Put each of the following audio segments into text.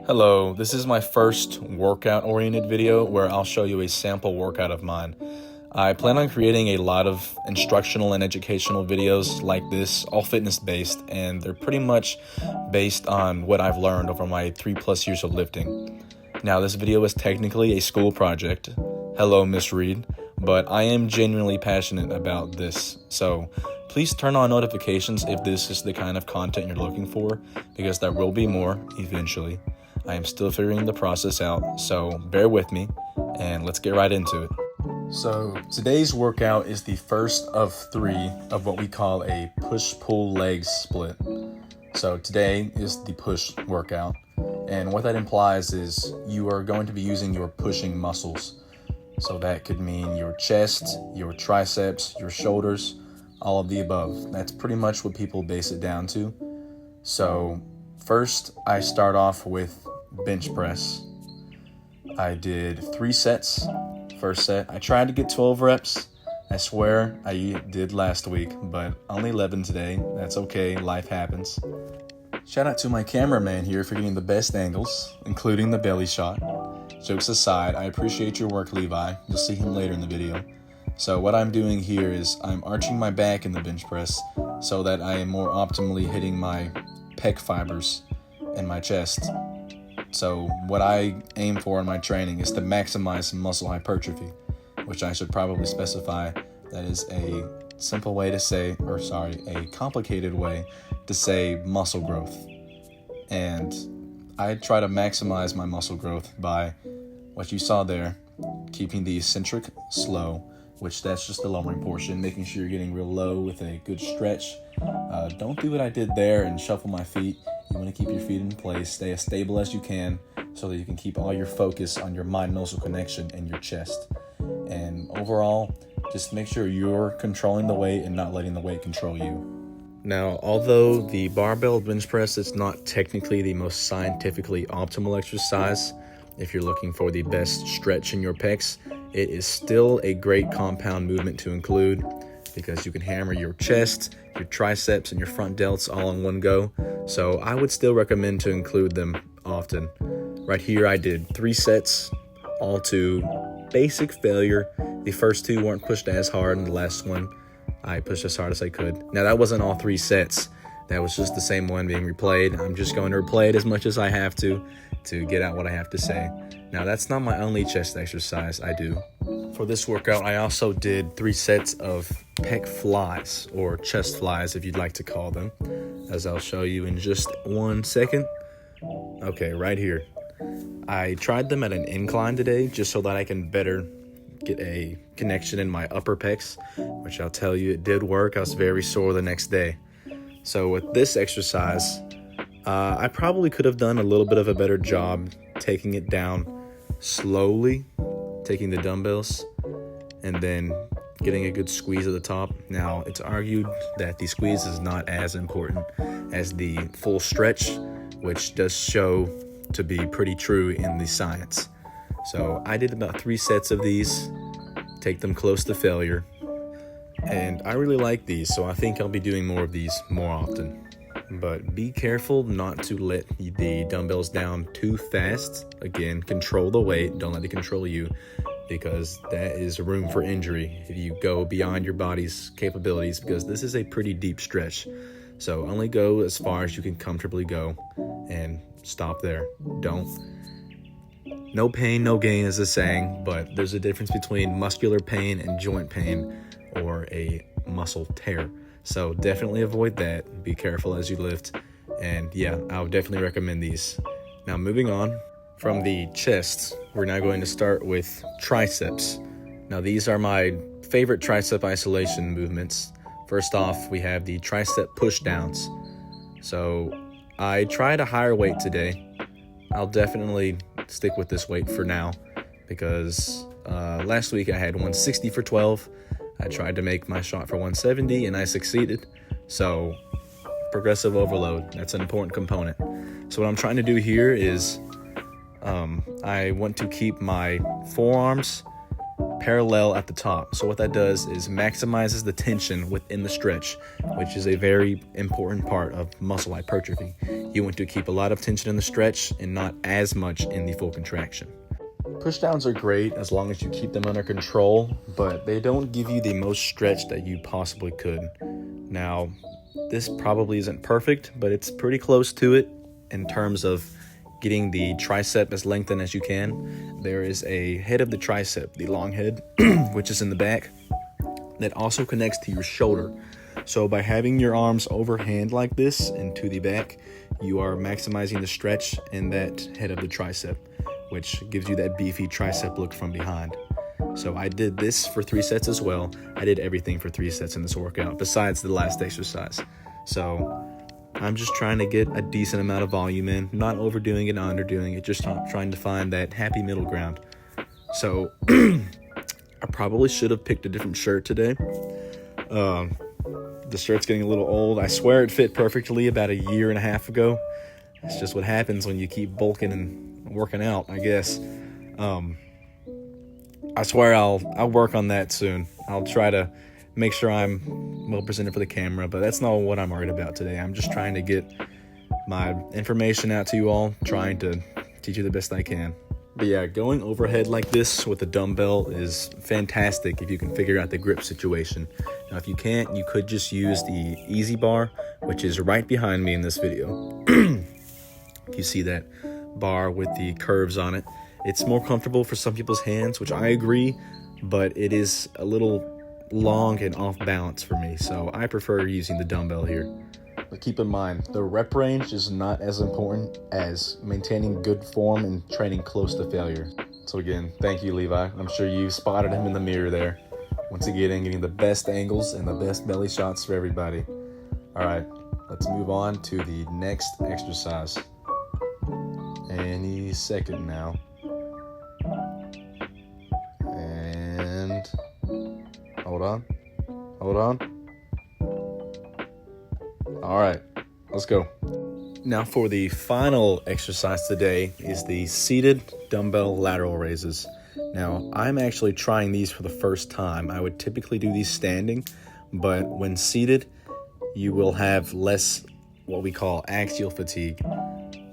Hello, this is my first workout-oriented video where I'll show you a sample workout of mine. I plan on creating a lot of instructional and educational videos like this, all fitness-based, and they're pretty much based on what I've learned over my 3+ years of lifting. Now, this video is technically a school project. Hello, Miss Reed, but I am genuinely passionate about this, so please turn on notifications if this is the kind of content you're looking for, because there will be more eventually. I am still figuring the process out, so bear with me, and let's get right into it. So today's workout is the first of 3 of what we call a push-pull legs split. So today is the push workout, and what that implies is you are going to be using your pushing muscles. So that could mean your chest, your triceps, your shoulders, all of the above. That's pretty much what people base it down to. So first, I start off with bench press. I did 3 sets. First set, I tried to get 12 reps. I swear I did last week, but only 11 today. That's okay, life happens. Shout out to my cameraman here for getting the best angles, including the belly shot. Jokes aside, I appreciate your work, Levi. You'll see him later in the video. So what I'm doing here is I'm arching my back in the bench press so that I am more optimally hitting my pec fibers and my chest. So what I aim for in my training is to maximize muscle hypertrophy, which I should probably specify. That is a simple way to say, a complicated way to say muscle growth. And I try to maximize my muscle growth by what you saw there, keeping the eccentric slow, which that's just the lowering portion, making sure you're getting real low with a good stretch. Don't do what I did there and shuffle my feet. You want to keep your feet in place, stay as stable as you can so that you can keep all your focus on your mind-muscle connection in your chest. And overall, just make sure you're controlling the weight and not letting the weight control you. Now, although the barbell bench press is not technically the most scientifically optimal exercise, if you're looking for the best stretch in your pecs, it is still a great compound movement to include because you can hammer your chest, your triceps, and your front delts all in one go. So I would still recommend to include them often. Right here I did 3 sets, all to basic failure. The first 2 weren't pushed as hard, and the last one I pushed as hard as I could. Now that wasn't all 3 sets. That was just the same one being replayed. I'm just going to replay it as much as I have to get out what I have to say. Now that's not my only chest exercise I do. For this workout, I also did 3 sets of pec flies, or chest flies if you'd like to call them, as I'll show you in just 1 second. Okay, right here. I tried them at an incline today just so that I can better get a connection in my upper pecs, which I'll tell you it did work. I was very sore the next day. So with this exercise, I probably could have done a little bit of a better job taking it down slowly, taking the dumbbells, and then getting a good squeeze at the top. Now, it's argued that the squeeze is not as important as the full stretch, which does show to be pretty true in the science. So I did about 3 sets of these, take them close to failure, and I really like these, so I think I'll be doing more of these more often. But be careful not to let the dumbbells down too fast. Again, control the weight, don't let it control you, because that is room for injury if you go beyond your body's capabilities, because this is a pretty deep stretch. So only go as far as you can comfortably go and stop there. No pain, no gain is a saying, but there's a difference between muscular pain and joint pain, or a muscle tear. So definitely avoid that. Be careful as you lift. And yeah, I would definitely recommend these. Now moving on from the chest, we're now going to start with triceps. Now these are my favorite tricep isolation movements. First off, we have the tricep push downs. So I tried a higher weight today. I'll definitely stick with this weight for now because last week I had 160 for 12. I tried to make my shot for 170 and I succeeded. So progressive overload, that's an important component. So what I'm trying to do here is I want to keep my forearms parallel at the top. So what that does is maximizes the tension within the stretch, which is a very important part of muscle hypertrophy. You want to keep a lot of tension in the stretch and not as much in the full contraction. Push downs are great as long as you keep them under control, but they don't give you the most stretch that you possibly could. Now, this probably isn't perfect, but it's pretty close to it in terms of getting the tricep as lengthened as you can. There is a head of the tricep, the long head, which is in the back, that also connects to your shoulder. So by having your arms overhand like this and to the back, you are maximizing the stretch in that head of the tricep, which gives you that beefy tricep look from behind. So I did this for 3 sets as well. I did everything for 3 sets in this workout besides the last exercise. So I'm just trying to get a decent amount of volume in, not overdoing it, not underdoing it, just trying to find that happy middle ground. So I probably should have picked a different shirt today. The shirt's getting a little old. I swear it fit perfectly about 1.5 years ago. It's just what happens when you keep bulking and working out, I guess. I swear I'll work on that soon. I'll try to make sure I'm well presented for the camera, but that's not what I'm worried about today. I'm just trying to get my information out to you all, trying to teach you the best I can. But yeah, going overhead like this with a dumbbell is fantastic if you can figure out the grip situation. Now, if you can't, you could just use the easy bar, which is right behind me in this video. If you see that bar with the curves on it, it's more comfortable for some people's hands, which I agree, but it is a little long and off balance for me, so I prefer using the dumbbell here. But keep in mind, the rep range is not as important as maintaining good form and training close to failure. So again, thank you, Levi. I'm sure you spotted him in the mirror there. Once again, getting the best angles and the best belly shots for everybody. All right, let's move on to the next exercise. Any second now. And hold on. All right, let's go. Now for the final exercise today is the seated dumbbell lateral raises. Now, I'm actually trying these for the first time. I would typically do these standing, but when seated, you will have less what we call axial fatigue.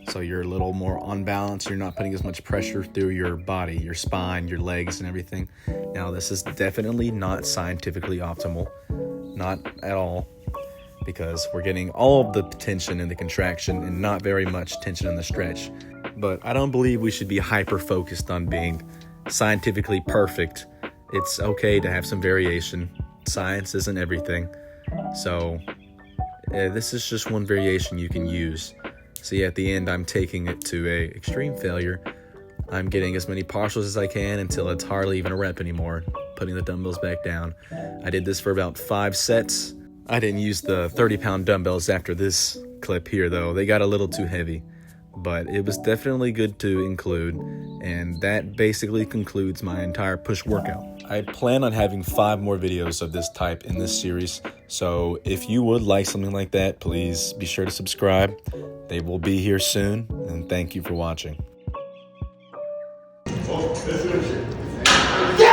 So you're a little more unbalanced. You're not putting as much pressure through your body, your spine, your legs, and everything. Now, this is definitely not scientifically optimal. Not at all. Because we're getting all of the tension in the contraction and not very much tension in the stretch. But I don't believe we should be hyper-focused on being scientifically perfect. It's okay to have some variation. Science isn't everything. So this is just one variation you can use. See, at the end, I'm taking it to a extreme failure. I'm getting as many partials as I can until it's hardly even a rep anymore, putting the dumbbells back down. I did this for about 5 sets. I didn't use the 30-pound dumbbells after this clip here, though. They got a little too heavy, but it was definitely good to include, and that basically concludes my entire push workout. I plan on having 5 more videos of this type in this series, so if you would like something like that, please be sure to subscribe. They will be here soon, and thank you for watching. Yeah!